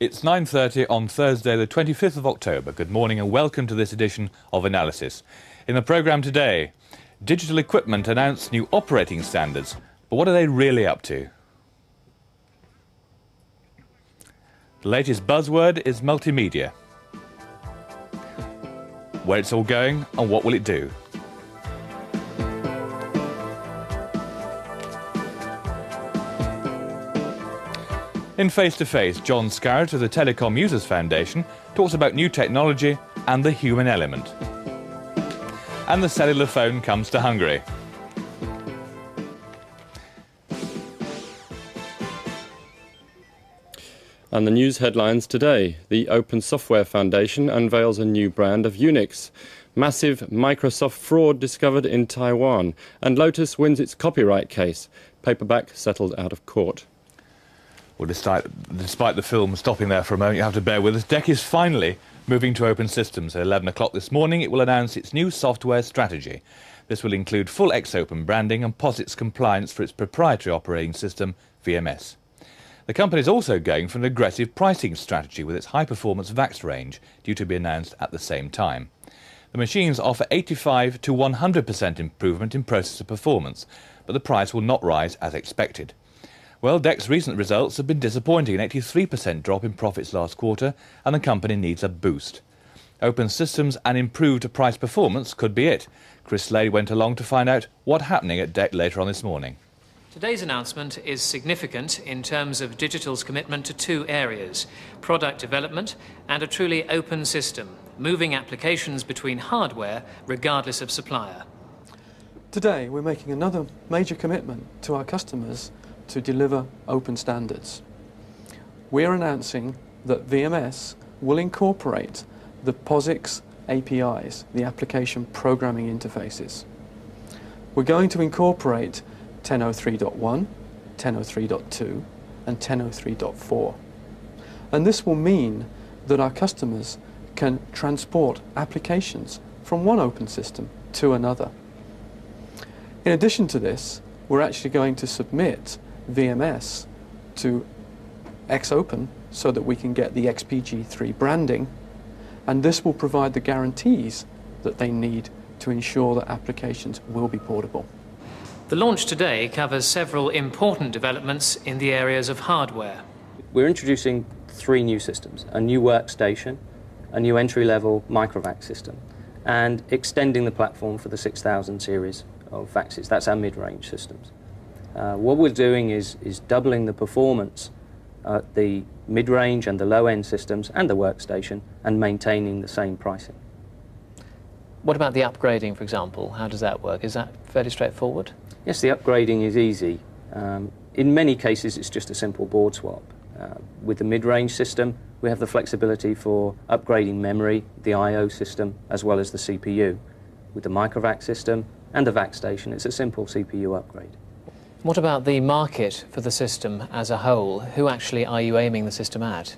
It's 9:30 on Thursday, the 25th of October. Good morning and welcome to this edition of Analysis. In the programme today, digital equipment announced new operating standards, but what are they really up to? The latest buzzword is multimedia. Where it's all going and what will it do? In Face to Face, John Scarrett of the Telecom Users Foundation talks about new technology and the human element. And the cellular phone comes to Hungary. And the news headlines today. The Open Software Foundation unveils a new brand of Unix. Massive Microsoft fraud discovered in Taiwan. And Lotus wins its copyright case. Paperback settled out of court. Well, despite the film stopping there for a moment, you have to bear with us. DEC is finally moving to open systems. At 11 o'clock this morning, it will announce its new software strategy. This will include full ex-open branding and POSIX compliance for its proprietary operating system, VMS. The company is also going for an aggressive pricing strategy with its high-performance VAX range, due to be announced at the same time. The machines offer 85 to 100% improvement in processor performance, but the price will not rise as expected. Well, DEC's recent results have been disappointing, an 83% drop in profits last quarter, and the company needs a boost. Open systems and improved price performance could be it. Chris Slade went along to find out what's happening at DEC later on this morning. Today's announcement is significant in terms of Digital's commitment to two areas: product development and a truly open system, moving applications between hardware regardless of supplier. Today we're making another major commitment to our customers to deliver open standards. We're announcing that VMS will incorporate the POSIX APIs, the application programming interfaces. We're going to incorporate 10.03.1, 10.03.2 and 10.03.4. And this will mean that our customers can transport applications from one open system to another. In addition to this, we're actually going to submit VMS to X-Open so that we can get the XPG3 branding, and this will provide the guarantees that they need to ensure that applications will be portable. The launch today covers several important developments in the areas of hardware. We're introducing three new systems: a new workstation, a new entry-level microvac system, and extending the platform for the 6000 series of VAXes. That's our mid-range systems. What we're doing is doubling the performance at the mid-range and the low-end systems and the workstation, and maintaining the same pricing. What about the upgrading, for example? How does that work? Is that fairly straightforward? Yes, the upgrading is easy. In many cases, it's just a simple board swap. With the mid-range system, we have the flexibility for upgrading memory, the I/O system, as well as the CPU. With the microvac system and the VAC station, it's a simple CPU upgrade. What about the market for the system as a whole? Who actually are you aiming the system at?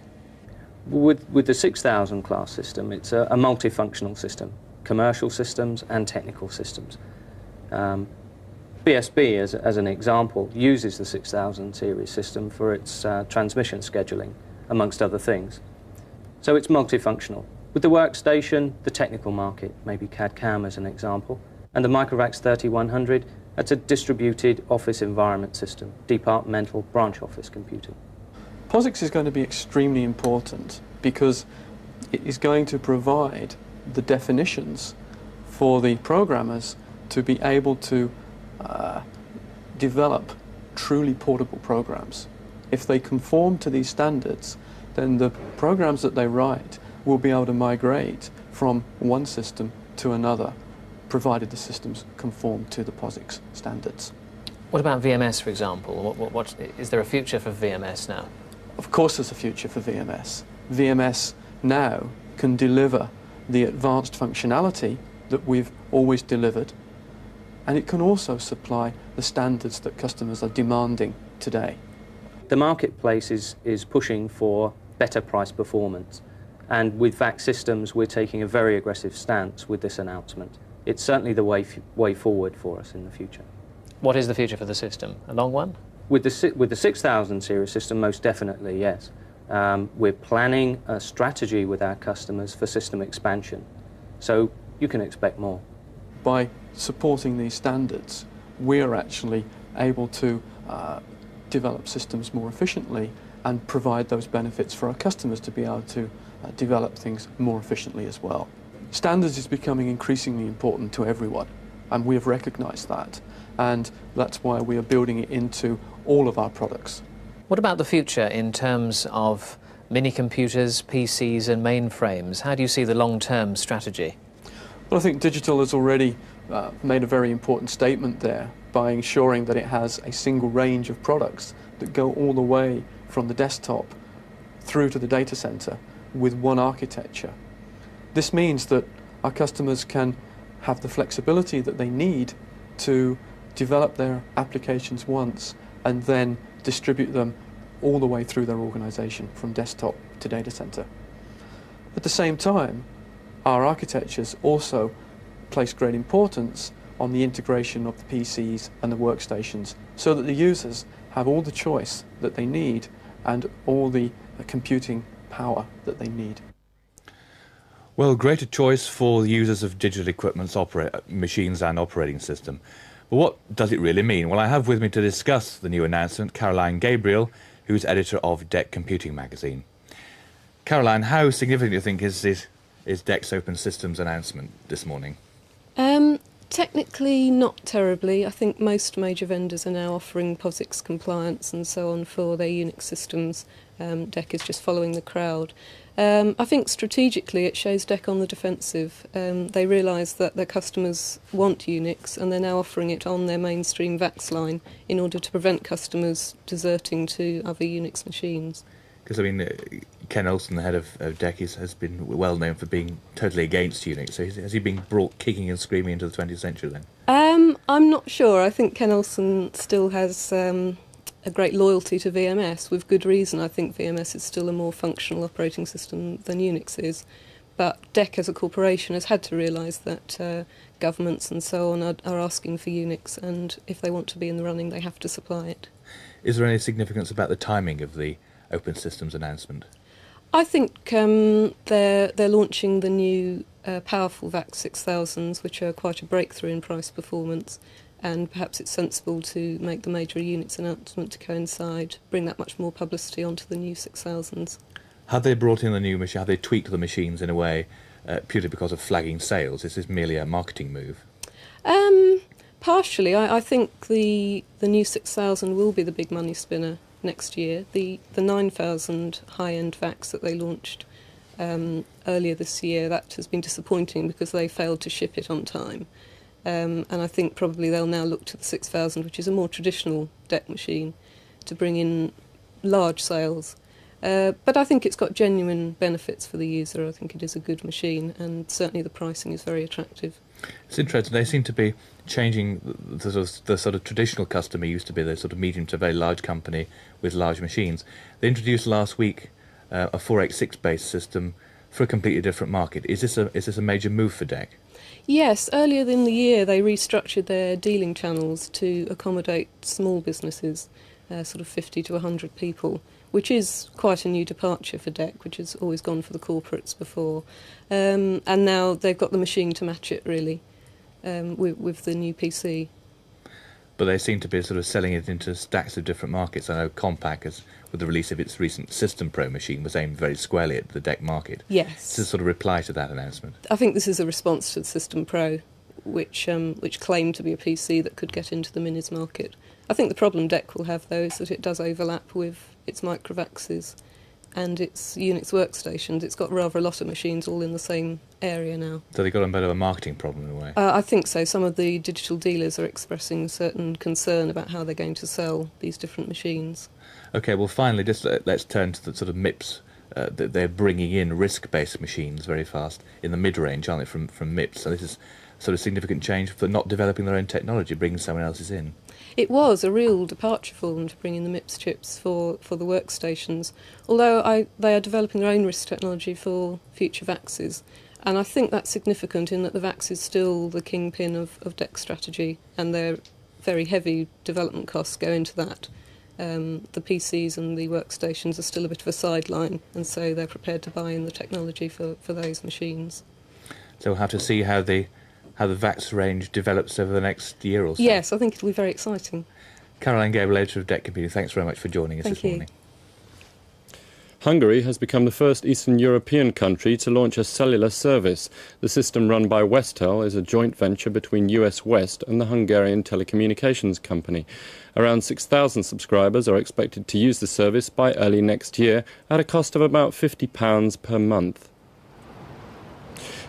With the 6000 class system, it's a multifunctional system, commercial systems and technical systems. BSB, as an example, uses the 6000 series system for its transmission scheduling, amongst other things. So it's multifunctional. With the workstation, the technical market, maybe CAD/CAM as an example, and the Microvax 3100, that's a distributed office environment system, departmental branch office computing. POSIX is going to be extremely important because it is going to provide the definitions for the programmers to be able to develop truly portable programs. If they conform to these standards, then the programs that they write will be able to migrate from one system to another, provided the systems conform to the POSIX standards. What about VMS, for example? Is there a future for VMS now? Of course there's a future for VMS. VMS now can deliver the advanced functionality that we've always delivered, and it can also supply the standards that customers are demanding today. The marketplace is pushing for better price performance, and with VAC systems we're taking a very aggressive stance with this announcement. It's certainly the way forward for us in the future. What is the future for the system? A long one? With the 6000 series system, most definitely, yes. We're planning a strategy with our customers for system expansion, so you can expect more. By supporting these standards, we're actually able to develop systems more efficiently and provide those benefits for our customers to be able to develop things more efficiently as well. Standards is becoming increasingly important to everyone, and we have recognised that, and that's why we are building it into all of our products. What about the future in terms of mini-computers, PCs and mainframes? How do you see the long-term strategy? Well, I think digital has already made a very important statement there by ensuring that it has a single range of products that go all the way from the desktop through to the data centre with one architecture. This means that our customers can have the flexibility that they need to develop their applications once and then distribute them all the way through their organisation from desktop to data centre. At the same time, our architectures also place great importance on the integration of the PCs and the workstations so that the users have all the choice that they need and all the computing power that they need. Well, greater choice for the users of digital equipment, machines and operating system. But what does it really mean? Well, I have with me to discuss the new announcement Caroline Gabriel, who's editor of DEC Computing magazine. Caroline, how significant do you think is DEC's Open Systems announcement this morning? Technically not terribly. I think most major vendors are now offering POSIX compliance and so on for their Unix systems. DEC is just following the crowd. I think strategically it shows DEC on the defensive. They realise that their customers want Unix and they're now offering it on their mainstream VAX line in order to prevent customers deserting to other Unix machines. Because, I mean, Ken Olsen, the head of DEC, has been well known for being totally against Unix. So has he been brought kicking and screaming into the 20th century then? I'm not sure. I think Ken Olsen still has a great loyalty to VMS, with good reason. I think VMS is still a more functional operating system than Unix is. But DEC as a corporation has had to realise that governments and so on are asking for Unix, and if they want to be in the running, they have to supply it. Is there any significance about the timing of the Open Systems announcement? I think they're launching the new powerful VAX 6000s, which are quite a breakthrough in price performance, and perhaps it's sensible to make the major Unix announcement to coincide, bring that much more publicity onto the new 6000s. Have they brought in the new machine? Have they tweaked the machines in a way purely because of flagging sales? Is this merely a marketing move? Partially. I think the new 6000 will be the big money spinner next year. The 9000 high-end VAX that they launched earlier this year, that has been disappointing because they failed to ship it on time. And I think probably they'll now look to the 6000, which is a more traditional DEC machine, to bring in large sales. But I think it's got genuine benefits for the user. I think it is a good machine, and certainly the pricing is very attractive. It's interesting. They seem to be changing the sort of traditional customer used to be the sort of medium to very large company with large machines. They introduced last week a 486-based system for a completely different market. Is this a major move for DEC? Yes, earlier in the year they restructured their dealing channels to accommodate small businesses, sort of 50 to 100 people, which is quite a new departure for DEC, which has always gone for the corporates before. And now they've got the machine to match it, really, with the new PC. But they seem to be sort of selling it into stacks of different markets. I know Compaq, with the release of its recent System Pro machine, was aimed very squarely at the DEC market. Yes. To sort of reply to that announcement. I think this is a response to the System Pro, which claimed to be a PC that could get into the minis market. I think the problem DEC will have, though, is that it does overlap with its microvaxes and its Unix workstations. It's got rather a lot of machines all in the same area now. So they've got a bit of a marketing problem in a way? I think so. Some of the digital dealers are expressing certain concern about how they're going to sell these different machines. OK, well, finally, just let's turn to the sort of MIPS. They're bringing in RISC-based machines very fast in the mid-range, aren't they, from MIPS? So this is sort of significant change for not developing their own technology, bringing someone else's in. It was a real departure for them to bring in the MIPS chips for the workstations, although they are developing their own RISC technology for future VAXes. And I think that's significant in that the VAX is still the kingpin of DEC strategy, and their very heavy development costs go into that. the PCs and the workstations are still a bit of a sideline, and so they're prepared to buy in the technology for those machines. So we'll have to see how the VAX range develops over the next year or so. Yes, I think it'll be very exciting. Caroline Gable, editor of DEC Computing, thanks very much for joining us this morning. Hungary has become the first Eastern European country to launch a cellular service. The system run by Westel is a joint venture between US West and the Hungarian telecommunications company. Around 6,000 subscribers are expected to use the service by early next year at a cost of about £50 per month.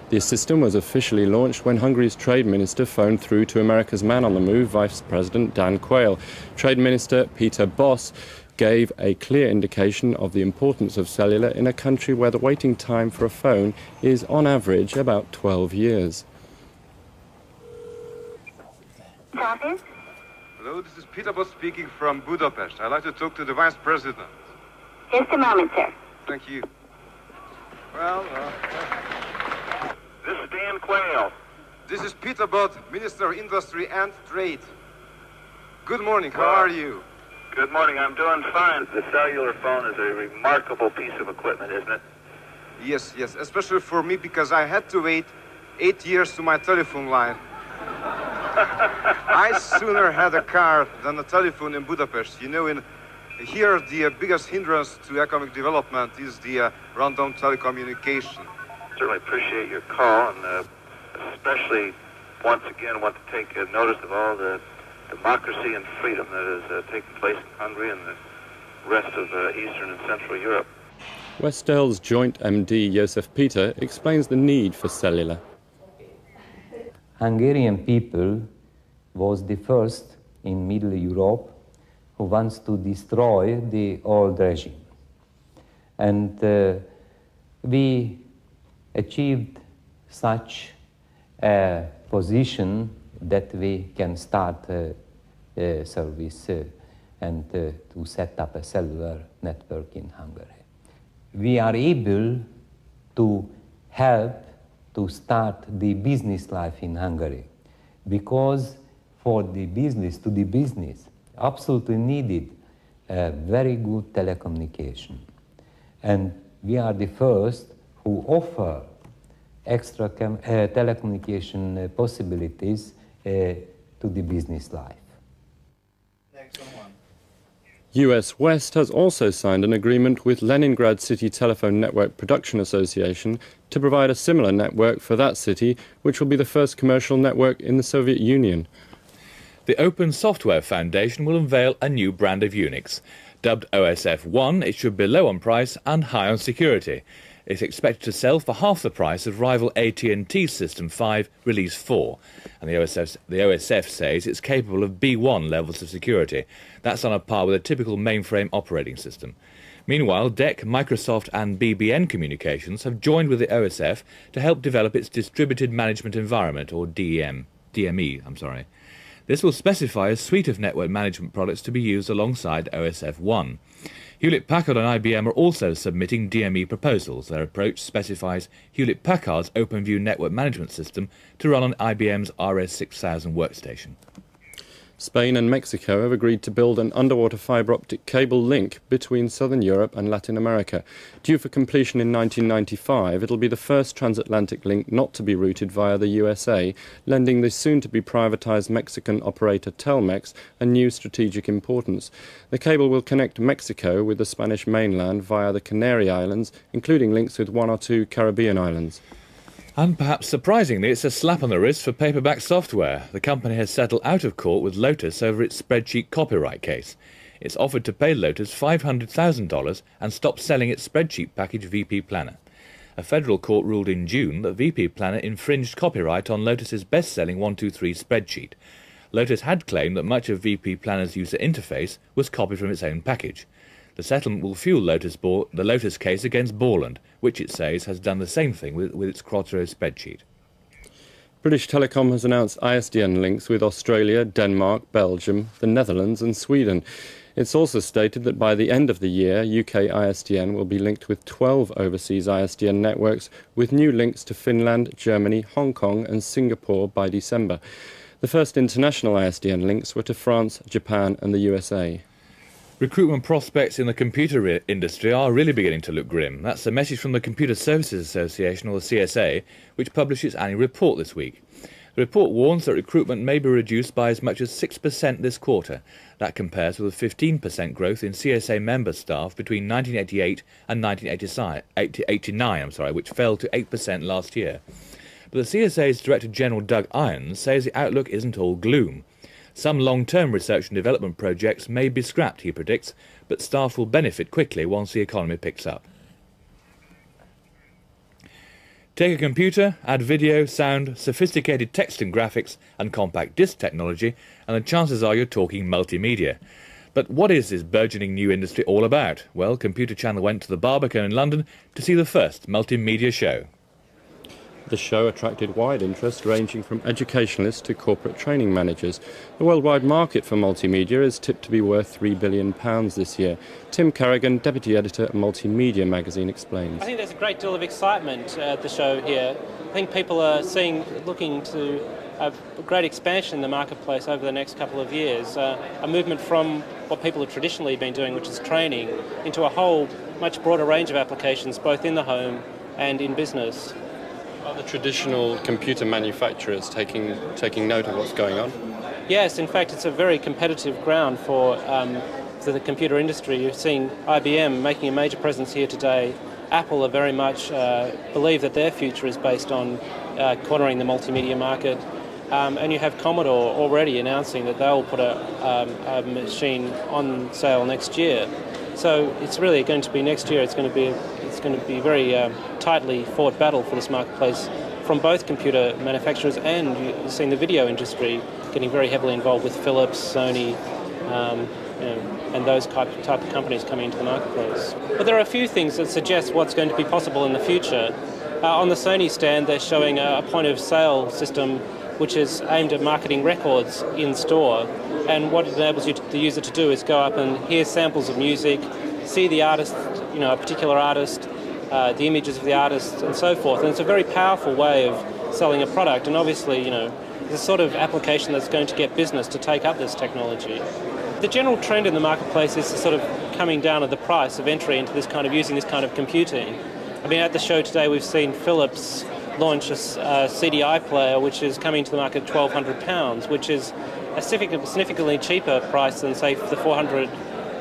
The system was officially launched when Hungary's Trade Minister phoned through to America's man-on-the-move, Vice President Dan Quayle. Trade Minister Peter Bosz gave a clear indication of the importance of cellular in a country where the waiting time for a phone is, on average, about 12 years. Hello, this is Peter Bosz speaking from Budapest. I'd like to talk to the Vice President. Just a moment, sir. Thank you. Well, this is Dan Quayle. This is Peter Bosz, Minister of Industry and Trade. Good morning, how are you? Good morning, I'm doing fine. The cellular phone is a remarkable piece of equipment, isn't it? Yes, especially for me because I had to wait 8 years to my telephone line. I sooner had a car than a telephone in Budapest. You know, here the biggest hindrance to economic development is the rundown telecommunication. Certainly appreciate your call, and especially once again want to take notice of all the democracy and freedom that is taking place in Hungary and the rest of Eastern and Central Europe. Westel's joint MD Josef Peter explains the need for cellular. Hungarian people was the first in Middle Europe who wants to destroy the old regime. And we achieved such a position that we can start a service and to set up a cellular network in Hungary. We are able to help to start the business life in Hungary because for the business, to the business, absolutely needed a very good telecommunication. And we are the first who offer extra telecommunication possibilities to the business life. US West has also signed an agreement with Leningrad City Telephone Network Production Association to provide a similar network for that city, which will be the first commercial network in the Soviet Union. The Open Software Foundation will unveil a new brand of Unix. Dubbed OSF1, it should be low on price and high on security. It's expected to sell for half the price of rival AT&T System 5 Release 4. And the OSF says it's capable of B1 levels of security. That's on a par with a typical mainframe operating system. Meanwhile, DEC, Microsoft and BBN Communications have joined with the OSF to help develop its Distributed Management Environment, or DME. This will specify a suite of network management products to be used alongside OSF1. Hewlett-Packard and IBM are also submitting DME proposals. Their approach specifies Hewlett-Packard's OpenView network management system to run on IBM's RS6000 workstation. Spain and Mexico have agreed to build an underwater fibre optic cable link between southern Europe and Latin America. Due for completion in 1995, it'll be the first transatlantic link not to be routed via the USA, lending the soon-to-be privatised Mexican operator Telmex a new strategic importance. The cable will connect Mexico with the Spanish mainland via the Canary Islands, including links with one or two Caribbean islands. And perhaps surprisingly, it's a slap on the wrist for paperback software. The company has settled out of court with Lotus over its spreadsheet copyright case. It's offered to pay Lotus $500,000 and stop selling its spreadsheet package VP Planner. A federal court ruled in June that VP Planner infringed copyright on Lotus's best-selling 123 spreadsheet. Lotus had claimed that much of VP Planner's user interface was copied from its own package. The settlement will fuel the Lotus case against Borland, which it says has done the same thing with its Quattro spreadsheet. British Telecom has announced ISDN links with Australia, Denmark, Belgium, the Netherlands and Sweden. It's also stated that by the end of the year, UK ISDN will be linked with 12 overseas ISDN networks, with new links to Finland, Germany, Hong Kong and Singapore by December. The first international ISDN links were to France, Japan and the USA. Recruitment prospects in the computer industry are really beginning to look grim. That's the message from the Computer Services Association, or the CSA, which published its annual report this week. The report warns that recruitment may be reduced by as much as 6% this quarter. That compares with a 15% growth in CSA member staff between 1988 and 1989, which fell to 8% last year. But the CSA's Director General Doug Irons says the outlook isn't all gloom. Some long-term research and development projects may be scrapped, he predicts, but staff will benefit quickly once the economy picks up. Take a computer, add video, sound, sophisticated text and graphics, and compact disc technology, and the chances are you're talking multimedia. But what is this burgeoning new industry all about? Well, Computer Channel went to the Barbican in London to see the first multimedia show. The show attracted wide interest, ranging from educationalists to corporate training managers. The worldwide market for multimedia is tipped to be worth £3 billion this year. Tim Carrigan, Deputy Editor at Multimedia magazine, explains. I think there's a great deal of excitement at the show here. I think people are looking to have a great expansion in the marketplace over the next couple of years. A movement from what people have traditionally been doing, which is training, into a whole much broader range of applications, both in the home and in business. Are the traditional computer manufacturers taking note of what's going on? Yes, in fact, it's a very competitive ground for the computer industry. You've seen IBM making a major presence here today. Apple are very much believe that their future is based on cornering the multimedia market. And you have Commodore already announcing that they'll put a machine on sale next year. So it's really going to be next year. It's going to be a very tightly fought battle for this marketplace from both computer manufacturers, and you've seen the video industry getting very heavily involved with Philips, Sony, and those type of companies coming into the marketplace. But there are a few things that suggest what's going to be possible in the future. On the Sony stand, they're showing a point-of-sale system which is aimed at marketing records in store. And what it enables the user to do is go up and hear samples of music, see the artist, a particular artist, the images of the artist, and so forth. And it's a very powerful way of selling a product. And obviously, it's a sort of application that's going to get business to take up this technology. The general trend in the marketplace is sort of coming down of the price of entry into this kind of using this kind of computing. I mean, at the show today, we've seen Philips launch a CDI player, which is coming to the market at £1,200, which is a significantly cheaper price than, say, the £4,000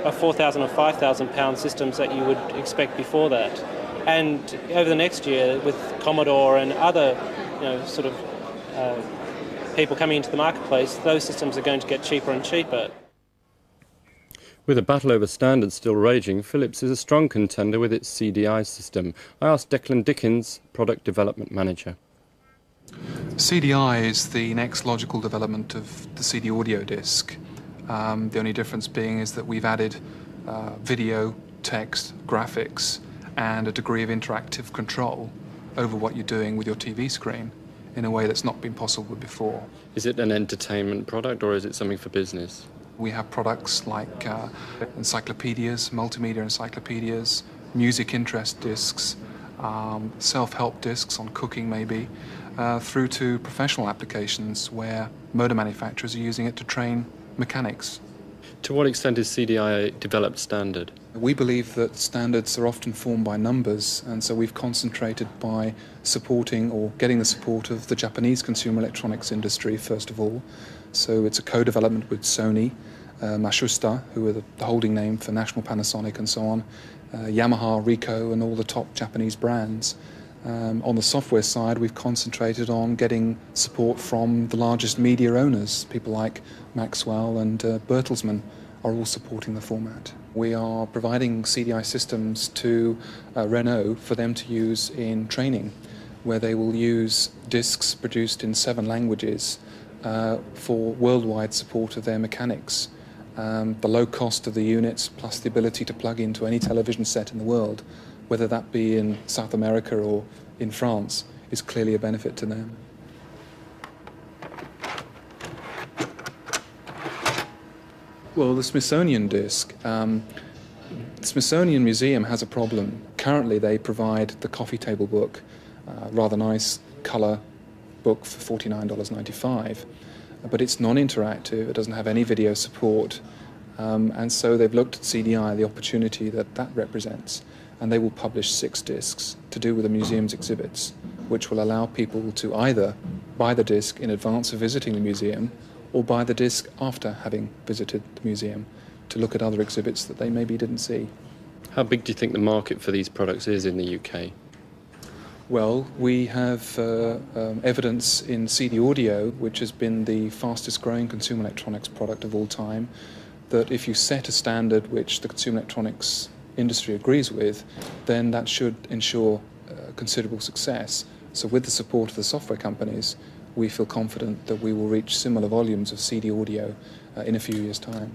or £5,000 systems that you would expect before that. And over the next year, with Commodore and other, people coming into the marketplace, those systems are going to get cheaper and cheaper. With a battle over standards still raging, Philips is a strong contender with its CDI system. I asked Declan Dickens, Product Development Manager. CDI is the next logical development of the CD audio disc. The only difference being is that we've added video, text, graphics, and a degree of interactive control over what you're doing with your TV screen in a way that's not been possible before. Is it an entertainment product or is it something for business? We have products like encyclopedias, multimedia encyclopedias, music interest discs, self-help discs on cooking maybe, through to professional applications where motor manufacturers are using it to train mechanics. To what extent is CDI developed standard? We believe that standards are often formed by numbers, and so we've concentrated by supporting or getting the support of the Japanese consumer electronics industry, first of all. So it's a co-development with Sony, Matsushita, who are the holding name for National Panasonic and so on, Yamaha, Ricoh, and all the top Japanese brands. On the software side, we've concentrated on getting support from the largest media owners. People like Maxwell and Bertelsmann are all supporting the format. We are providing CDI systems to Renault for them to use in training, where they will use discs produced in 7 languages for worldwide support of their mechanics. The low cost of the units, plus the ability to plug into any television set in the world, whether that be in South America or in France, is clearly a benefit to them. Well, the Smithsonian disc. The Smithsonian Museum has a problem. Currently, they provide the coffee table book, rather nice colour book for $49.95, but it's non-interactive. It doesn't have any video support. And so they've looked at CDI, the opportunity that that represents, and they will publish 6 discs to do with the museum's exhibits, which will allow people to either buy the disc in advance of visiting the museum or buy the disc after having visited the museum to look at other exhibits that they maybe didn't see. How big do you think the market for these products is in the UK? Well, we have evidence in CD audio, which has been the fastest growing consumer electronics product of all time, that if you set a standard which the consumer electronics industry agrees with, then that should ensure considerable success. So with the support of the software companies, we feel confident that we will reach similar volumes of CD audio in a few years' time.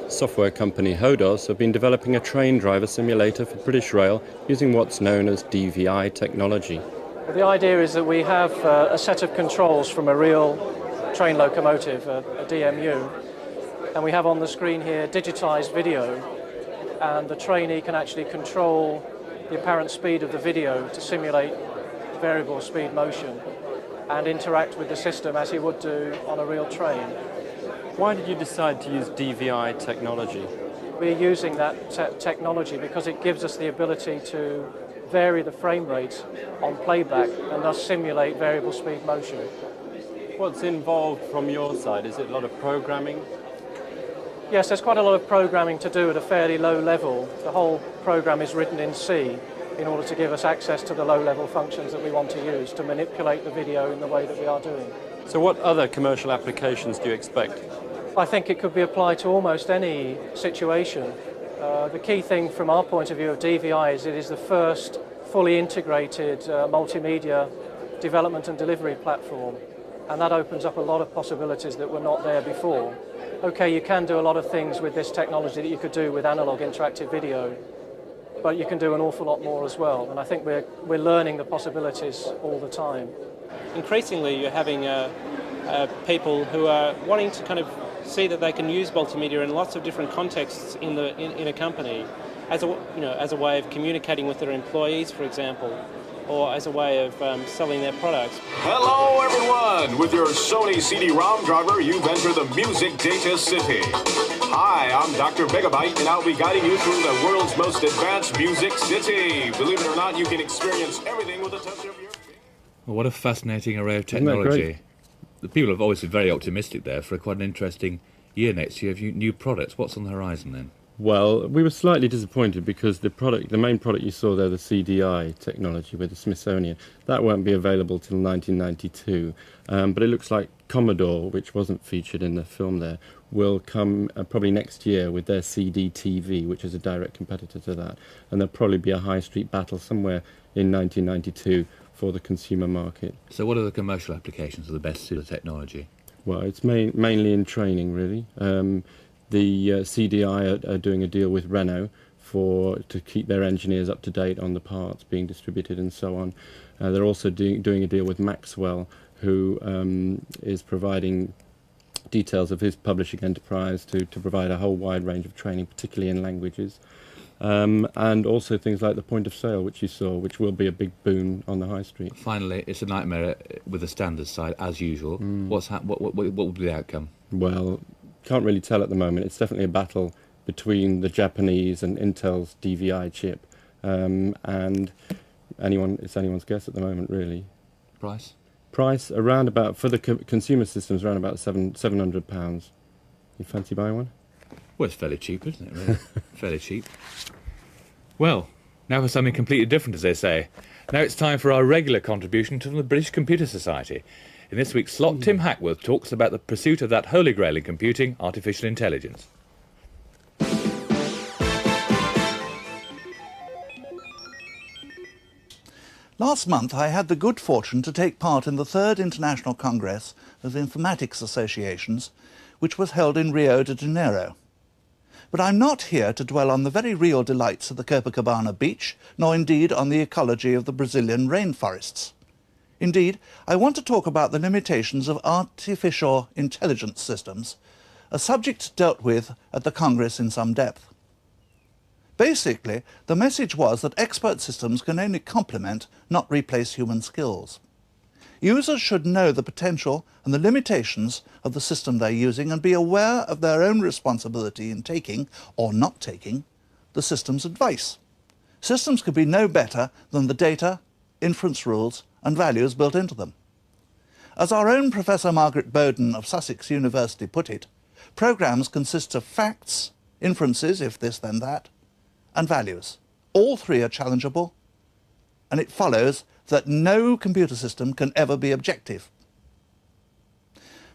Software company Hodos have been developing a train driver simulator for British Rail using what's known as DVI technology. The idea is that we have a set of controls from a real train locomotive, a DMU, and we have on the screen here digitized video, and the trainee can actually control the apparent speed of the video to simulate variable speed motion and interact with the system as he would do on a real train. Why did you decide to use DVI technology? We're using that technology because it gives us the ability to vary the frame rate on playback and thus simulate variable speed motion. What's involved from your side? Is it a lot of programming? Yes, there's quite a lot of programming to do at a fairly low level. The whole program is written in C in order to give us access to the low-level functions that we want to use to manipulate the video in the way that we are doing. So what other commercial applications do you expect? I think it could be applied to almost any situation. The key thing from our point of view of DVI is it is the first fully integrated multimedia development and delivery platform, and that opens up a lot of possibilities that were not there before. Okay, you can do a lot of things with this technology that you could do with analog interactive video, but you can do an awful lot more as well, and I think we're learning the possibilities all the time. Increasingly, you're having people who are wanting to kind of see that they can use multimedia in lots of different contexts in a company, as a way of communicating with their employees, for example, or as a way of selling their products. Hello, everyone! With your Sony CD-ROM driver, you've entered the music data city. Hi, I'm Dr. Megabyte, and I'll be guiding you through the world's most advanced music city. Believe it or not, you can experience everything with a touch of your finger. Well, what a fascinating array of technology. The people have always been very optimistic there for quite an interesting year next year of new products. What's on the horizon then? Well, we were slightly disappointed because the main product you saw there, the CDI technology with the Smithsonian, that won't be available till 1992. But it looks like Commodore, which wasn't featured in the film there, will come probably next year with their CD-TV, which is a direct competitor to that. And there'll probably be a high street battle somewhere in 1992 for the consumer market. So what are the commercial applications of the best suited technology? Well, it's mainly in training, really. The CDI are doing a deal with Renault to keep their engineers up to date on the parts being distributed and so on. They're also doing a deal with Maxwell, who is providing details of his publishing enterprise to provide a whole wide range of training, particularly in languages. And also things like the point of sale, which you saw, which will be a big boon on the high street. Finally, it's a nightmare with the standards side, as usual. What will be the outcome? Well, can't really tell at the moment. It's definitely a battle between the Japanese and Intel's DVI chip, and it's anyone's guess at the moment, really. Price around about, for the consumer systems, around about £700. You fancy buying one? Well, it's fairly cheap, isn't it, really? Fairly cheap. Well, now for something completely different, as they say. Now it's time for our regular contribution to the British Computer Society. In this week's slot, Tim Hackworth talks about the pursuit of that holy grail in computing, artificial intelligence. Last month, I had the good fortune to take part in the 3rd International Congress of Informatics Associations, which was held in Rio de Janeiro. But I'm not here to dwell on the very real delights of the Copacabana beach, nor indeed on the ecology of the Brazilian rainforests. Indeed, I want to talk about the limitations of artificial intelligence systems, a subject dealt with at the Congress in some depth. Basically, the message was that expert systems can only complement, not replace human skills. Users should know the potential and the limitations of the system they're using and be aware of their own responsibility in taking, or not taking, the system's advice. Systems could be no better than the data, inference rules and values built into them. As our own Professor Margaret Bowden of Sussex University put it, programs consist of facts, inferences, if this then that, and values. All three are challengeable, and it follows that no computer system can ever be objective.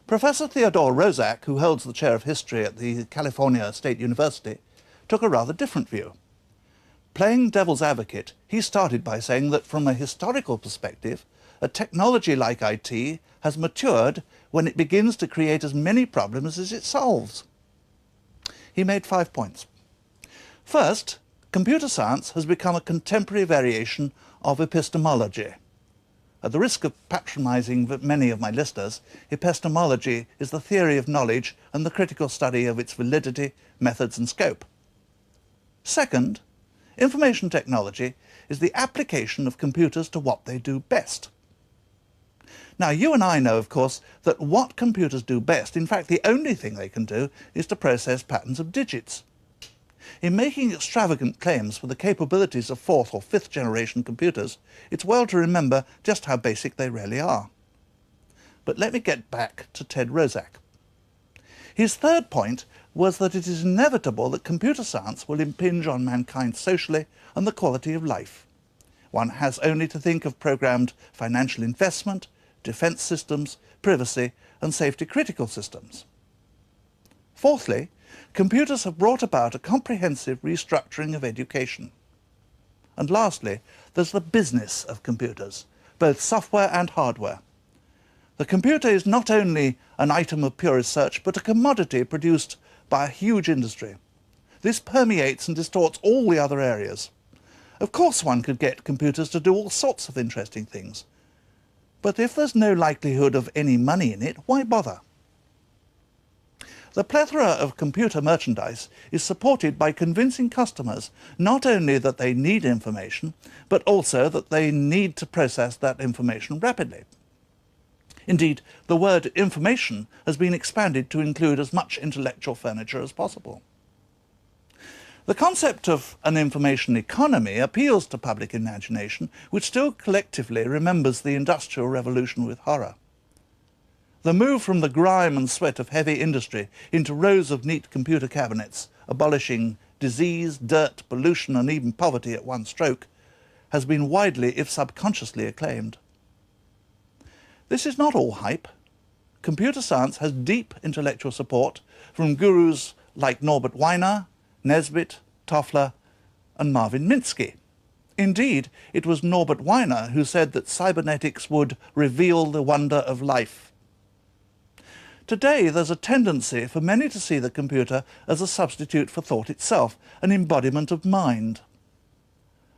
Professor Theodore Roszak, who holds the chair of history at the California State University, took a rather different view. Playing devil's advocate, he started by saying that from a historical perspective, a technology like IT has matured when it begins to create as many problems as it solves. He made 5 points. First, computer science has become a contemporary variation of epistemology. At the risk of patronising many of my listeners, epistemology is the theory of knowledge and the critical study of its validity, methods and scope. Second, information technology is the application of computers to what they do best. Now, you and I know, of course, that what computers do best, in fact the only thing they can do, is to process patterns of digits. In making extravagant claims for the capabilities of fourth or fifth generation computers, it's well to remember just how basic they really are. But let me get back to Ted Roszak. His third point was that it is inevitable that computer science will impinge on mankind socially and the quality of life. One has only to think of programmed financial investment, defence systems, privacy and safety-critical systems. Fourthly, computers have brought about a comprehensive restructuring of education. And lastly, there's the business of computers, both software and hardware. The computer is not only an item of pure research, but a commodity produced by a huge industry. This permeates and distorts all the other areas. Of course one could get computers to do all sorts of interesting things. But if there's no likelihood of any money in it, why bother? The plethora of computer merchandise is supported by convincing customers not only that they need information, but also that they need to process that information rapidly. Indeed, the word information has been expanded to include as much intellectual furniture as possible. The concept of an information economy appeals to public imagination, which still collectively remembers the Industrial Revolution with horror. The move from the grime and sweat of heavy industry into rows of neat computer cabinets, abolishing disease, dirt, pollution and even poverty at one stroke, has been widely, if subconsciously, acclaimed. This is not all hype. Computer science has deep intellectual support from gurus like Norbert Wiener, Nesbitt, Toffler and Marvin Minsky. Indeed, it was Norbert Wiener who said that cybernetics would reveal the wonder of life. Today, there's a tendency for many to see the computer as a substitute for thought itself, an embodiment of mind.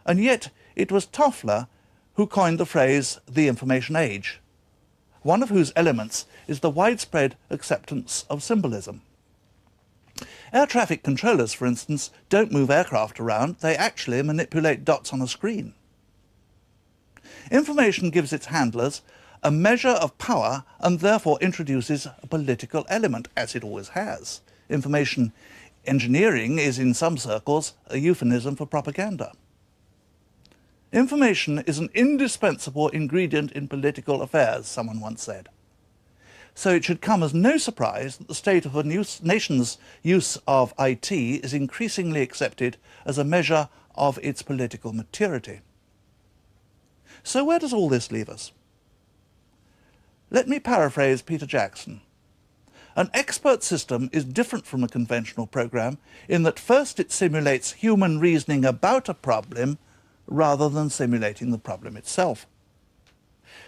And yet, it was Toffler who coined the phrase the information age, one of whose elements is the widespread acceptance of symbolism. Air traffic controllers, for instance, don't move aircraft around, they actually manipulate dots on a screen. Information gives its handlers a measure of power and therefore introduces a political element, as it always has. Information engineering is, in some circles, a euphemism for propaganda. Information is an indispensable ingredient in political affairs, someone once said. So it should come as no surprise that the state of a nation's use of IT is increasingly accepted as a measure of its political maturity. So where does all this leave us? Let me paraphrase Peter Jackson. An expert system is different from a conventional program in that first it simulates human reasoning about a problem rather than simulating the problem itself.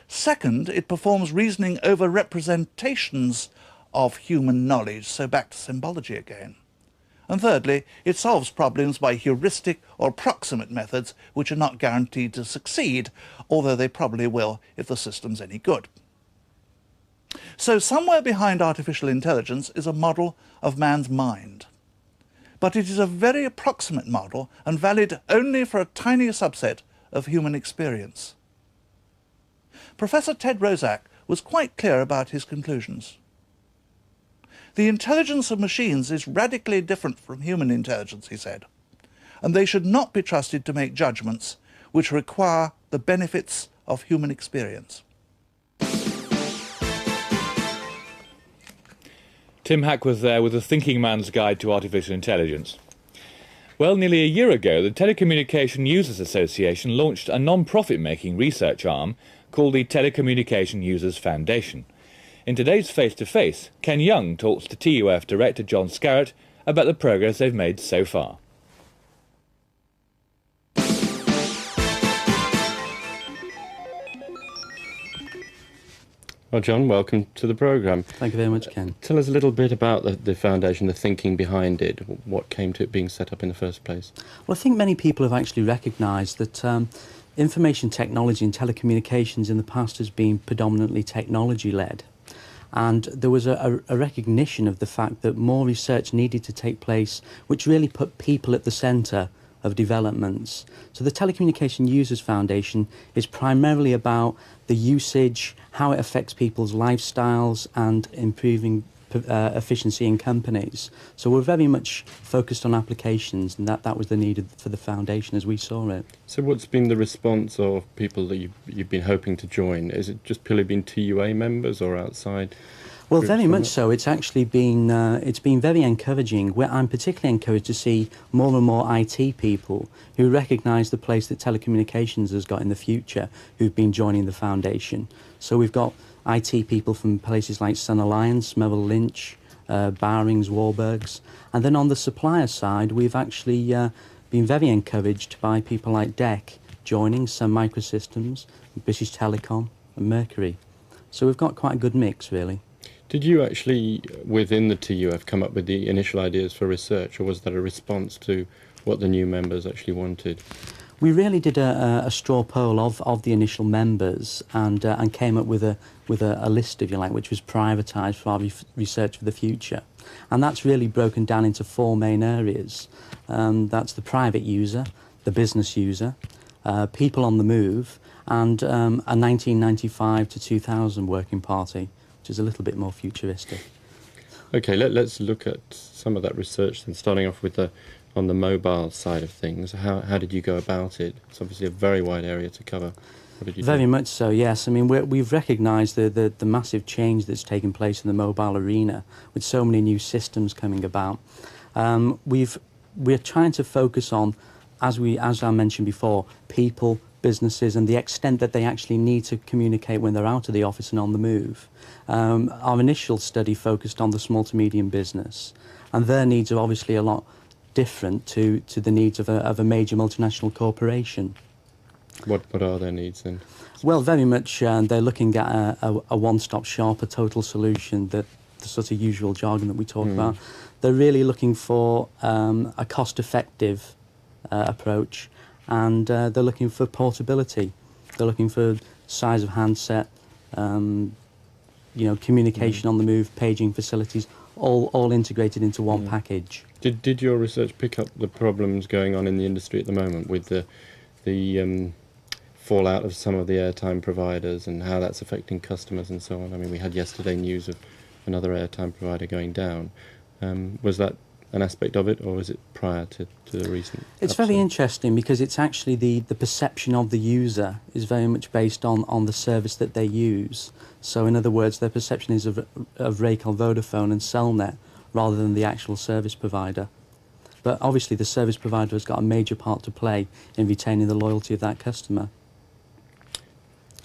Second, it performs reasoning over representations of human knowledge, so back to symbology again. And thirdly, it solves problems by heuristic or approximate methods which are not guaranteed to succeed, although they probably will if the system's any good. So somewhere behind artificial intelligence is a model of man's mind. But it is a very approximate model and valid only for a tiny subset of human experience. Professor Ted Roszak was quite clear about his conclusions. The intelligence of machines is radically different from human intelligence, he said, and they should not be trusted to make judgments which require the benefits of human experience. Tim Hack was there with a thinking man's guide to artificial intelligence. Well, nearly a year ago, the Telecommunication Users Association launched a non-profit-making research arm called the Telecommunication Users Foundation. In today's Face-to-Face, Ken Young talks to TUF Director John Scarrett about the progress they've made so far. Well, John, welcome to the programme. Thank you very much, Ken. Tell us a little bit about the foundation, the thinking behind it, what came to it being set up in the first place. Well, I think many people have actually recognised that information technology and telecommunications in the past has been predominantly technology-led. And there was a recognition of the fact that more research needed to take place, which really put people at the centre of developments. So the Telecommunication Users Foundation is primarily about the usage, how it affects people's lifestyles and improving efficiency in companies. So we're very much focused on applications, and that was the need for the foundation as we saw it. So what's been the response of people that you've been hoping to join? Is it just purely been TUA members or outside? Well, very much so. It's actually been very encouraging. I'm particularly encouraged to see more and more IT people who recognise the place that telecommunications has got in the future, who've been joining the foundation. So we've got IT people from places like Sun Alliance, Merrill Lynch, Barings, Warburgs, and then on the supplier side, we've actually been very encouraged by people like DEC joining, Sun Microsystems, British Telecom, and Mercury. So we've got quite a good mix, really. Did you actually, within the TUF, come up with the initial ideas for research, or was that a response to what the new members actually wanted? We really did a straw poll of the initial members and came up with a list, if you like, which was privatised for our research for the future. And that's really broken down into four main areas. That's the private user, the business user, people on the move, and a 1995 to 2000 working party, which is a little bit more futuristic. Okay, let's look at some of that research then, starting off with on the mobile side of things. How did you go about it? It's obviously a very wide area to cover. What did you do? Very much so, yes. I mean, we've recognised the massive change that's taken place in the mobile arena with so many new systems coming about. We're trying to focus on, as I mentioned before, people, businesses, and the extent that they actually need to communicate when they're out of the office and on the move. Our initial study focused on the small to medium business, and their needs are obviously a lot different to the needs of a major multinational corporation. What are their needs then? Well, very much they're looking at a one-stop shop, a total solution, the sort of usual jargon that we talk about. They're really looking for a cost-effective approach, and they're looking for portability. They're looking for size of handset, communication on the move, paging facilities, all integrated into one package. Did your research pick up the problems going on in the industry at the moment with the fallout of some of the airtime providers and how that's affecting customers and so on? I mean, we had yesterday news of another airtime provider going down. Was that an aspect of it, or was it prior to the recent? It's very interesting because it's actually the perception of the user is very much based on the service that they use. So in other words, their perception is of Racal, Vodafone and Cellnet rather than the actual service provider. But obviously the service provider has got a major part to play in retaining the loyalty of that customer.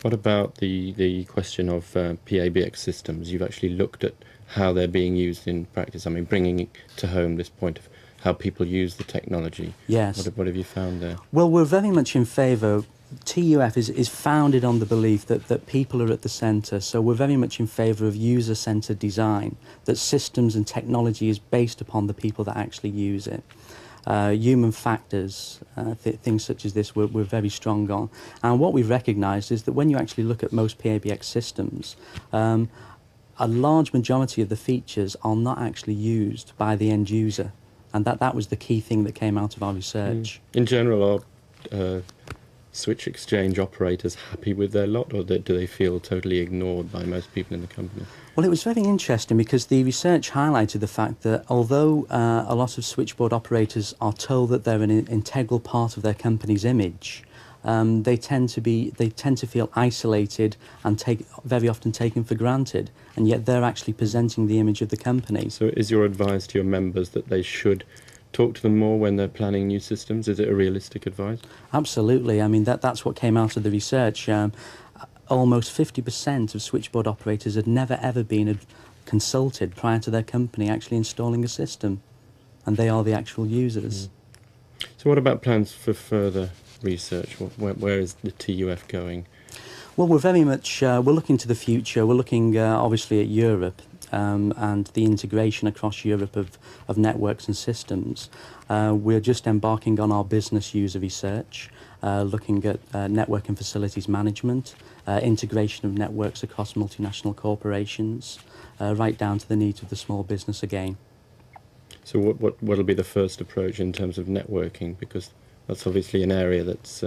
What about the question of PABX systems? You've actually looked at how they're being used in practice. I mean, bringing it to home this point of how people use the technology. Yes. What have you found there? Well, we're very much in favour. TUF is founded on the belief that people are at the centre, so we're very much in favour of user-centred design, that systems and technology is based upon the people that actually use it. Human factors, things such as this, we're very strong on. And what we've recognised is that when you actually look at most PABX systems, a large majority of the features are not actually used by the end user, and that was the key thing that came out of our research. In general, are switch exchange operators happy with their lot, or do they feel totally ignored by most people in the company? Well, it was very interesting because the research highlighted the fact that although a lot of switchboard operators are told that they're an integral part of their company's image, they tend to feel isolated and very often taken for granted, and yet they're actually presenting the image of the company. So is your advice to your members that they should talk to them more when they're planning new systems? Is it a realistic advice? Absolutely. I mean, that's what came out of the research. Almost 50% of switchboard operators had never ever been consulted prior to their company actually installing a system, and they are the actual users. So what about plans for further research? Where is the TUF going? Well, we're very much we're looking to the future. We're looking obviously at Europe and the integration across Europe of networks and systems. We're just embarking on our business user research, looking at network and facilities management, integration of networks across multinational corporations, right down to the needs of the small business again. So what will be the first approach in terms of networking? Because that's obviously an area that's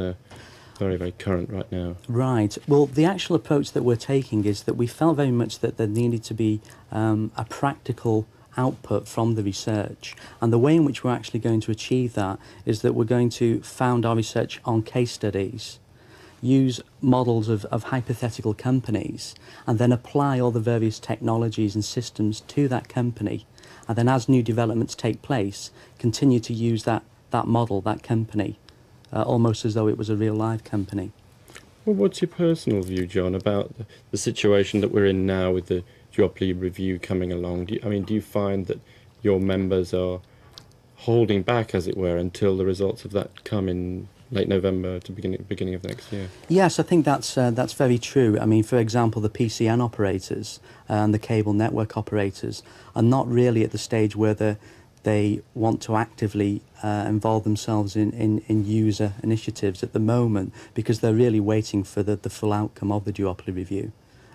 very, very current right now. Right. Well, the actual approach that we're taking is that we felt very much that there needed to be a practical output from the research. And the way in which we're actually going to achieve that is that we're going to found our research on case studies, use models of hypothetical companies, and then apply all the various technologies and systems to that company. And then as new developments take place, continue to use that model, that company, almost as though it was a real live company. Well, what's your personal view, John, about the situation that we're in now with the duopoly review coming along? Do you find that your members are holding back, as it were, until the results of that come in late November to beginning of next year? Yes, I think that's very true. I mean, for example, the PCN operators and the cable network operators are not really at the stage where they want to actively involve themselves in user initiatives at the moment, because they're really waiting for the full outcome of the duopoly review.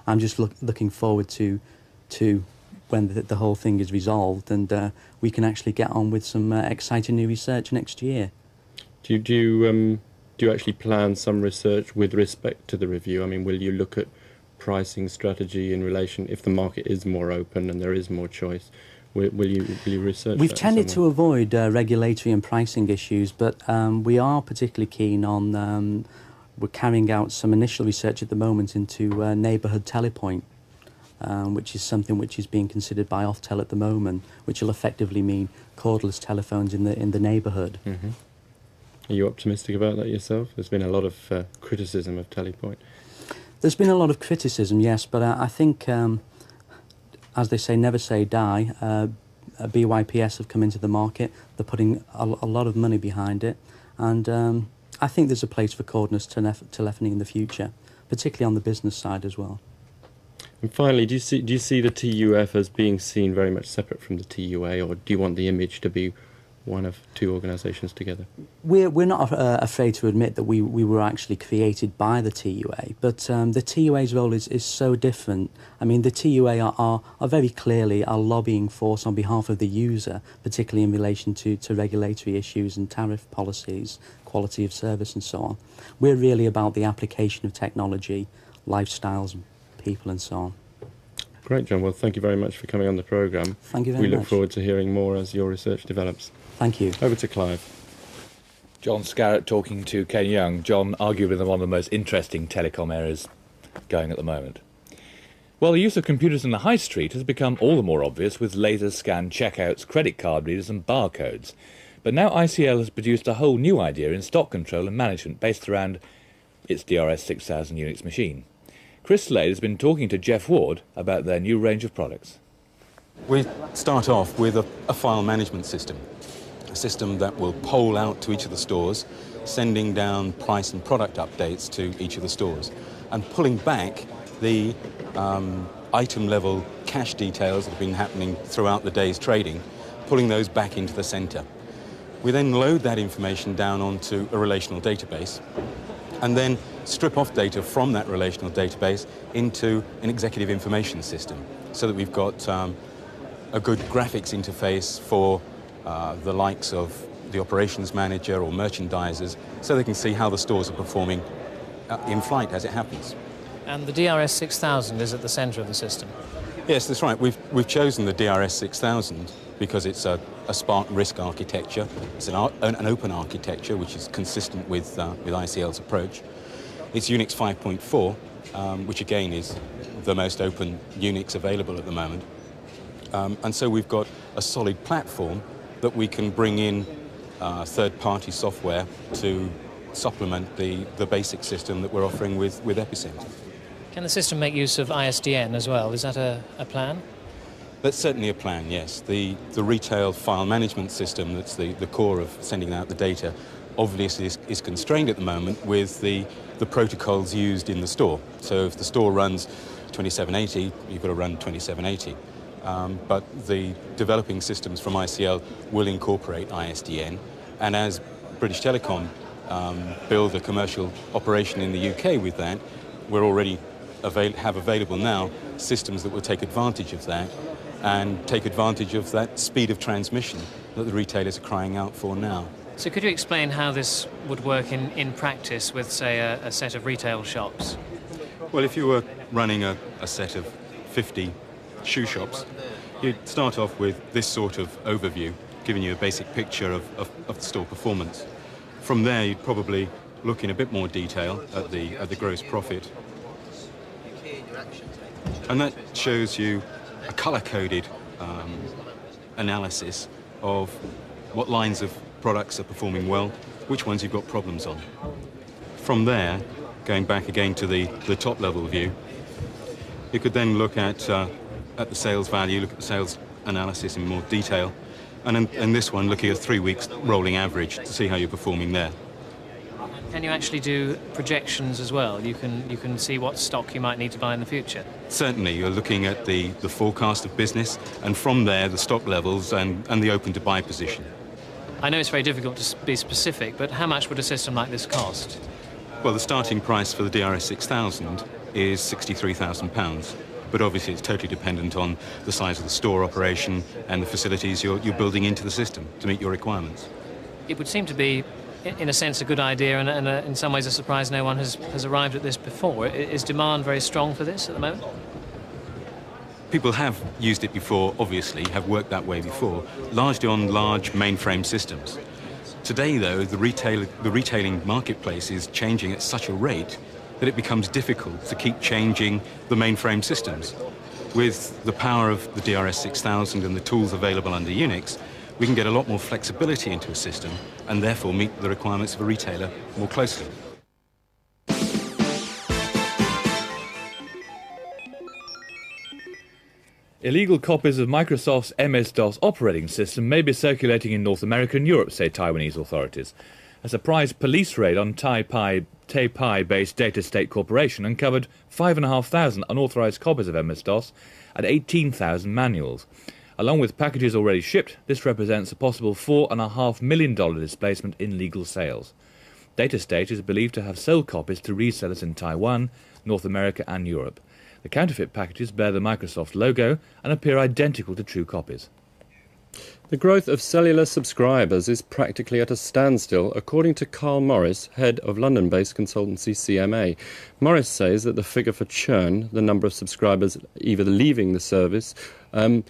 I'm just looking forward to when the whole thing is resolved and we can actually get on with some exciting new research next year. Do you actually plan some research with respect to the review? I mean, will you look at pricing strategy in relation, if the market is more open and there is more choice? Will you research? We've tended to avoid regulatory and pricing issues, but we are particularly keen on. We're carrying out some initial research at the moment into neighbourhood telepoint, which is something which is being considered by Oftel at the moment, which will effectively mean cordless telephones in the neighbourhood. Mm-hmm. Are you optimistic about that yourself? There's been a lot of criticism of telepoint. There's been a lot of criticism, yes, but I think, as they say, never say die. BYPS have come into the market. They're putting a lot of money behind it, and I think there's a place for cordless telephony in the future, particularly on the business side as well. And finally, do you see the TUF as being seen very much separate from the TUA, or do you want the image to be one of two organisations together? We're not afraid to admit that we were actually created by the TUA, but the TUA's role is so different. I mean, the TUA are very clearly a lobbying force on behalf of the user, particularly in relation to regulatory issues and tariff policies, quality of service and so on. We're really about the application of technology, lifestyles, people and so on. Great, John. Well, thank you very much for coming on the programme. Thank you very much. We look forward to hearing more as your research develops. Thank you. Over to Clive. John Scarrett talking to Ken Young. John, arguably one of the most interesting telecom areas going at the moment. Well, the use of computers in the high street has become all the more obvious with laser scan checkouts, credit card readers and barcodes. But now ICL has produced a whole new idea in stock control and management based around its DRS 6000 Unix machine. Chris Slade has been talking to Jeff Ward about their new range of products. We start off with a file management system, a system that will poll out to each of the stores, sending down price and product updates to each of the stores, and pulling back the item level cache details that have been happening throughout the day's trading, pulling those back into the center. We then load that information down onto a relational database and then strip off data from that relational database into an executive information system so that we've got a good graphics interface for the likes of the operations manager or merchandisers so they can see how the stores are performing in flight as it happens. And the DRS 6000 is at the centre of the system? Yes, that's right. We've chosen the DRS 6000 because it's a Spark RISC architecture. It's an open architecture which is consistent with ICL's approach. It's Unix 5.4, which again is the most open Unix available at the moment. And so we've got a solid platform that we can bring in third-party software to supplement the basic system that we're offering with Epicenter. Can the system make use of ISDN as well? Is that a plan? That's certainly a plan, yes. The retail file management system that's the core of sending out the data obviously is constrained at the moment with the protocols used in the store. So if the store runs 2780, you've got to run 2780. But the developing systems from ICL will incorporate ISDN, and as British Telecom build a commercial operation in the UK with that, we're already have available now systems that will take advantage of that and take advantage of that speed of transmission that the retailers are crying out for now. So could you explain how this would work in practice with, say, a set of retail shops? Well, if you were running a set of 50 shoe shops, you'd start off with this sort of overview, giving you a basic picture of the store performance. From there, you'd probably look in a bit more detail at the gross profit. And that shows you a colour-coded analysis of what lines of products are performing well, which ones you've got problems on. From there, going back again to the top-level view, you could then look at the sales value, look at the sales analysis in more detail, and in this one, looking at 3 weeks rolling average to see how you're performing there. Can you actually do projections as well? You can see what stock you might need to buy in the future? Certainly, you're looking at the forecast of business, and from there, the stock levels and the open-to-buy position. I know it's very difficult to be specific, but how much would a system like this cost? Well, the starting price for the DRS 6000 is £63,000, but obviously it's totally dependent on the size of the store operation and the facilities you're building into the system to meet your requirements. It would seem to be, in a sense, a good idea, and in some ways a surprise no one has arrived at this before. Is demand very strong for this at the moment? People have used it before, obviously, have worked that way before, largely on large mainframe systems. Today, though, the retailing marketplace is changing at such a rate that it becomes difficult to keep changing the mainframe systems. With the power of the DRS 6000 and the tools available under Unix, we can get a lot more flexibility into a system and therefore meet the requirements of a retailer more closely. Illegal copies of Microsoft's MS-DOS operating system may be circulating in North America and Europe, say Taiwanese authorities. A surprise police raid on Taipei-based Data State Corporation uncovered 5,500 unauthorized copies of MS-DOS and 18,000 manuals. Along with packages already shipped, this represents a possible $4.5 million displacement in legal sales. Data State is believed to have sold copies to resellers in Taiwan, North America and Europe. The counterfeit packages bear the Microsoft logo and appear identical to true copies. The growth of cellular subscribers is practically at a standstill, according to Carl Morris, head of London-based consultancy CMA. Morris says that the figure for churn, the number of subscribers either leaving the service, either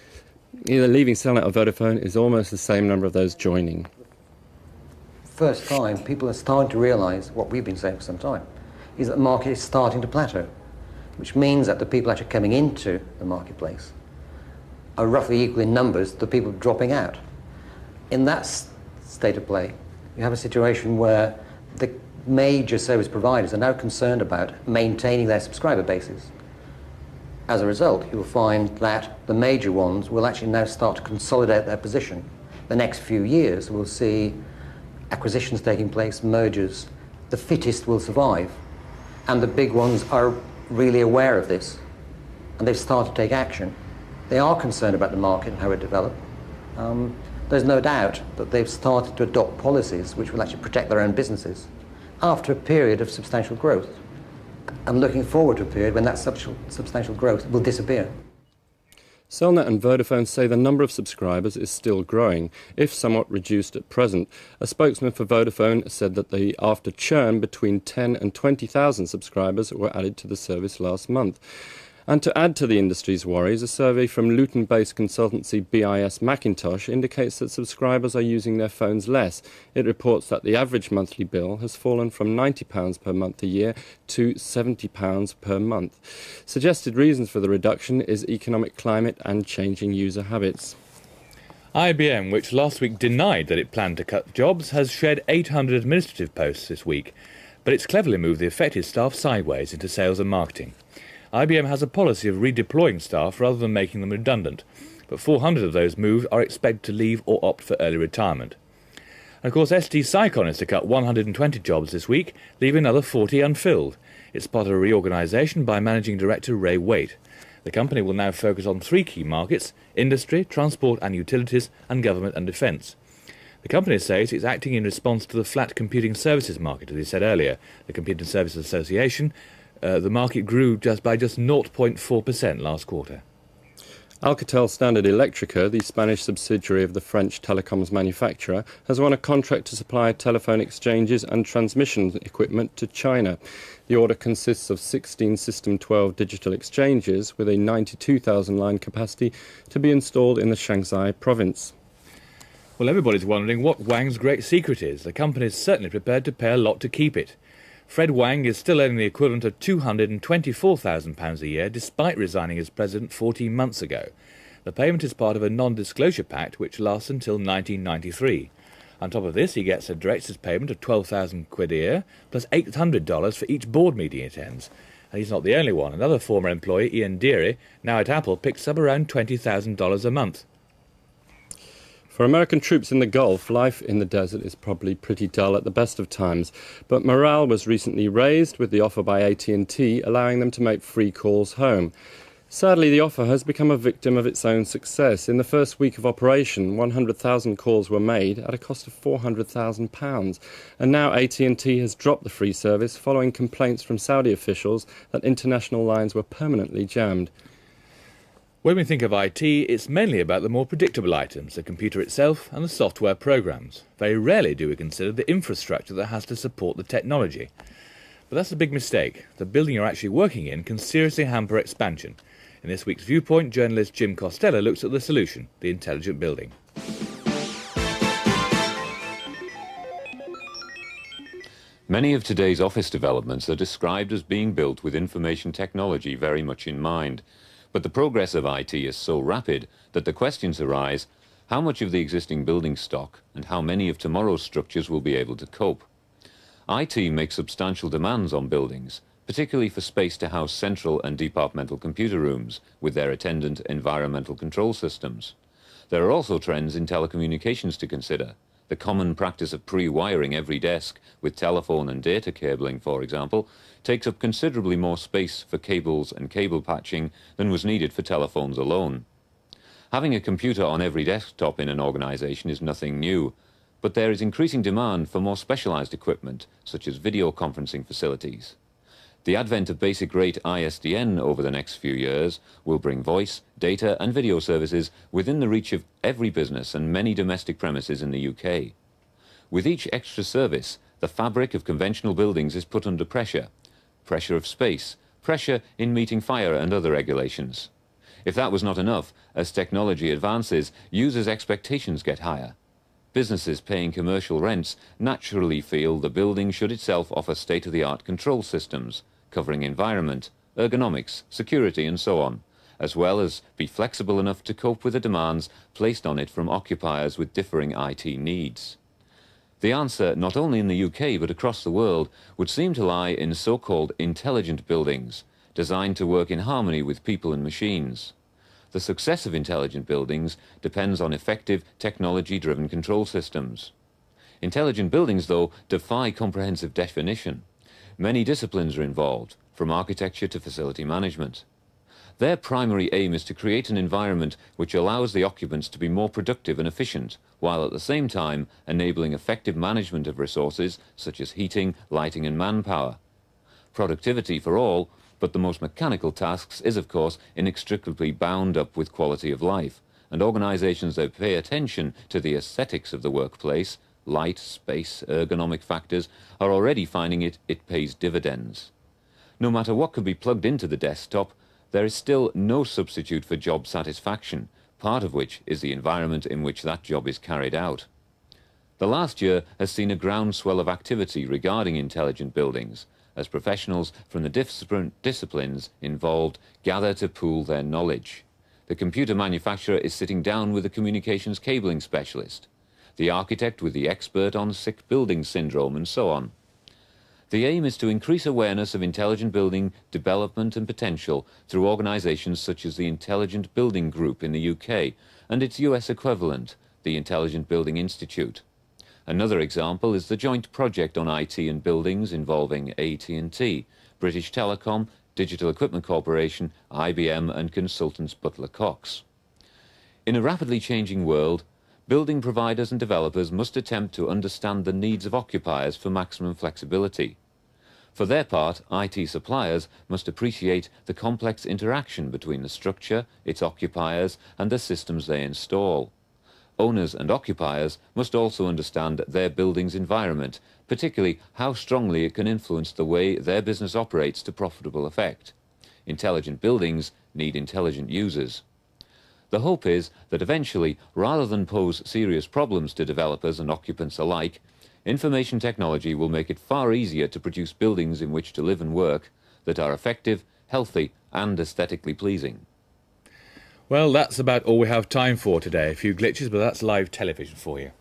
leaving Cellnet or Vodafone, is almost the same number of those joining. First time, people are starting to realise what we've been saying for some time, is that the market is starting to plateau, which means that the people actually coming into the marketplace are roughly equal in numbers to the people dropping out. In that state of play, you have a situation where the major service providers are now concerned about maintaining their subscriber bases. As a result, you will find that the major ones will actually now start to consolidate their position. The next few years, we'll see acquisitions taking place, mergers. The fittest will survive, and the big ones are really aware of this, and they've started to take action. They are concerned about the market and how it develops. There's no doubt that they've started to adopt policies which will actually protect their own businesses after a period of substantial growth. I'm looking forward to a period when that substantial growth will disappear. Cellnet and Vodafone say the number of subscribers is still growing, if somewhat reduced at present. A spokesman for Vodafone said that after churn, between 10 and 20,000 subscribers were added to the service last month. And to add to the industry's worries, a survey from Luton-based consultancy BIS Macintosh indicates that subscribers are using their phones less. It reports that the average monthly bill has fallen from £90 per month a year to £70 per month. Suggested reasons for the reduction is economic climate and changing user habits. IBM, which last week denied that it planned to cut jobs, has shed 800 administrative posts this week, but it's cleverly moved the affected staff sideways into sales and marketing. IBM has a policy of redeploying staff rather than making them redundant, but 400 of those moved are expected to leave or opt for early retirement. And of course, ST Sycon is to cut 120 jobs this week, leaving another 40 unfilled. It's part of a reorganisation by Managing Director Ray Waite. The company will now focus on 3 key markets: industry, transport and utilities, and government and defence. The company says it's acting in response to the flat computing services market, as he said earlier. The Computing Services Association, the market grew by just 0.4% last quarter. Alcatel Standard Electrica, the Spanish subsidiary of the French telecoms manufacturer, has won a contract to supply telephone exchanges and transmission equipment to China. The order consists of 16 System 12 digital exchanges with a 92,000 line capacity to be installed in the Shanxi province. Well, everybody's wondering what Wang's great secret is. The company is certainly prepared to pay a lot to keep it. Fred Wang is still earning the equivalent of £224,000 a year, despite resigning as president 14 months ago. The payment is part of a non-disclosure pact which lasts until 1993. On top of this, he gets a director's payment of £12,000 a year, plus $800 for each board meeting he attends. And he's not the only one. Another former employee, Ian Deary, now at Apple, picks up around $20,000 a month. For American troops in the Gulf, life in the desert is probably pretty dull at the best of times, but morale was recently raised with the offer by AT&T allowing them to make free calls home. Sadly, the offer has become a victim of its own success. In the first week of operation, 100,000 calls were made at a cost of £400,000, and now AT&T has dropped the free service following complaints from Saudi officials that international lines were permanently jammed. When we think of IT, it's mainly about the more predictable items, the computer itself and the software programs. Very rarely do we consider the infrastructure that has to support the technology. But that's a big mistake. The building you're actually working in can seriously hamper expansion. In this week's Viewpoint, journalist Jim Costello looks at the solution, the intelligent building. Many of today's office developments are described as being built with information technology very much in mind. But the progress of IT is so rapid that the questions arise: how much of the existing building stock and how many of tomorrow's structures will be able to cope? IT makes substantial demands on buildings, particularly for space to house central and departmental computer rooms with their attendant environmental control systems. There are also trends in telecommunications to consider. The common practice of pre-wiring every desk with telephone and data cabling, for example, takes up considerably more space for cables and cable patching than was needed for telephones alone. Having a computer on every desktop in an organization is nothing new, but there is increasing demand for more specialized equipment, such as video conferencing facilities. The advent of basic-rate ISDN over the next few years will bring voice, data and video services within the reach of every business and many domestic premises in the UK. With each extra service, the fabric of conventional buildings is put under pressure. Pressure of space, pressure in meeting fire and other regulations. If that was not enough, as technology advances, users' expectations get higher. Businesses paying commercial rents naturally feel the building should itself offer state-of-the-art control systems, covering environment, ergonomics, security and so on, as well as be flexible enough to cope with the demands placed on it from occupiers with differing IT needs. The answer, not only in the UK but across the world, would seem to lie in so-called intelligent buildings, designed to work in harmony with people and machines. The success of intelligent buildings depends on effective technology-driven control systems. Intelligent buildings, though, defy comprehensive definition. Many disciplines are involved, from architecture to facility management. Their primary aim is to create an environment which allows the occupants to be more productive and efficient, while at the same time enabling effective management of resources such as heating, lighting and manpower. Productivity for all, But the most mechanical tasks is, of course, inextricably bound up with quality of life, and organisations that pay attention to the aesthetics of the workplace, light, space, ergonomic factors, are already finding it pays dividends. No matter what can be plugged into the desktop, there is still no substitute for job satisfaction, part of which is the environment in which that job is carried out. The last year has seen a groundswell of activity regarding intelligent buildings, as professionals from the different disciplines involved gather to pool their knowledge. The computer manufacturer is sitting down with the communications cabling specialist, the architect with the expert on sick building syndrome, and so on. The aim is to increase awareness of intelligent building development and potential through organisations such as the Intelligent Building Group in the UK and its US equivalent, the Intelligent Building Institute. Another example is the joint project on IT and buildings involving AT&T, British Telecom, Digital Equipment Corporation, IBM and consultants Butler Cox. In a rapidly changing world, building providers and developers must attempt to understand the needs of occupiers for maximum flexibility. For their part, IT suppliers must appreciate the complex interaction between the structure, its occupiers, and the systems they install. Owners and occupiers must also understand their building's environment, particularly how strongly it can influence the way their business operates to profitable effect. Intelligent buildings need intelligent users. The hope is that eventually, rather than pose serious problems to developers and occupants alike, information technology will make it far easier to produce buildings in which to live and work that are effective, healthy and aesthetically pleasing. Well, that's about all we have time for today. A few glitches, but that's live television for you.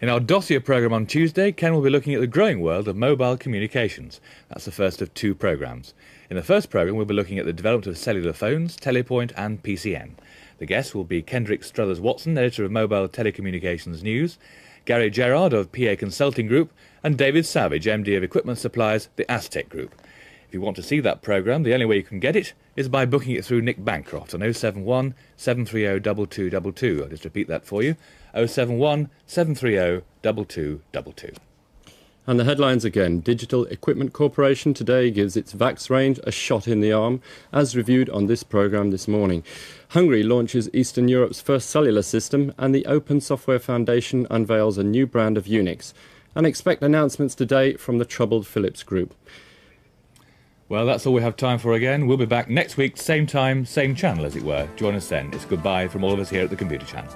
In our dossier programme on Tuesday, Ken will be looking at the growing world of mobile communications. That's the first of two programmes. In the first programme, we'll be looking at the development of cellular phones, Telepoint and PCN. The guests will be Kendrick Struthers-Watson, editor of Mobile Telecommunications News, Gary Gerard of PA Consulting Group, and David Savage, MD of equipment suppliers, the Aztec Group. If you want to see that programme, the only way you can get it is by booking it through Nick Bancroft on 071 730 2222. I'll just repeat that for you, 071 730 2222. And the headlines again. Digital Equipment Corporation today gives its VAX range a shot in the arm, as reviewed on this programme this morning. Hungary launches Eastern Europe's first cellular system, and the Open Software Foundation unveils a new brand of Unix. And expect announcements today from the troubled Philips Group. Well, that's all we have time for again. We'll be back next week, same time, same channel, as it were. Join us then. It's goodbye from all of us here at the Computer Channel.